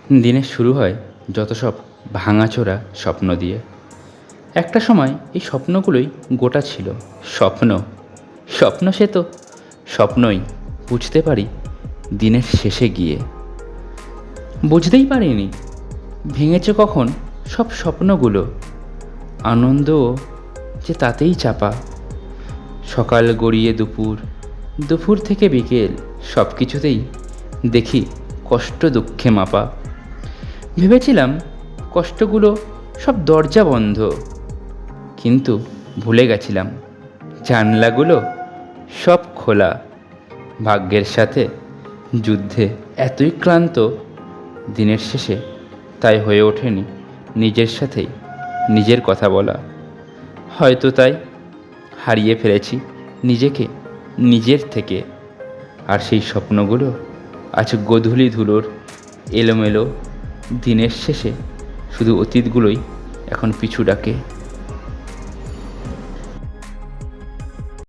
দিনের শুরু হয় যত সব ভাঙাচোরা স্বপ্ন দিয়ে। একটা সময় এই স্বপ্নগুলোই গোটা ছিল। স্বপ্ন স্বপ্ন সে তো স্বপ্নই, বুঝতে পারি দিনের শেষে গিয়ে। বুঝতেই পারিনি ভেঙেছে কখন সব স্বপ্নগুলো। আনন্দও যে তাতেই চাপা। সকাল গড়িয়ে দুপুর, দুপুর থেকে বিকেল, সব কিছুতেই দেখি কষ্ট দুঃখে মাপা। ভেবেছিলাম কষ্টগুলো সব দরজা বন্ধ, কিন্তু ভুলে গেছিলাম জানলাগুলো সব খোলা। ভাগ্যের সাথে যুদ্ধে এতই ক্লান্ত দিনের শেষে, তাই হয়ে ওঠেনি নিজের সাথেই নিজের কথা বলা। হয়তো তাই হারিয়ে ফেলেছি নিজেকে নিজের থেকে। আর সেই স্বপ্নগুলো আজ গোধূলি ধুলোর এলোমেলো। দিনের শেষে শুধু অতীতগুলোই এখন পিছু ডাকে।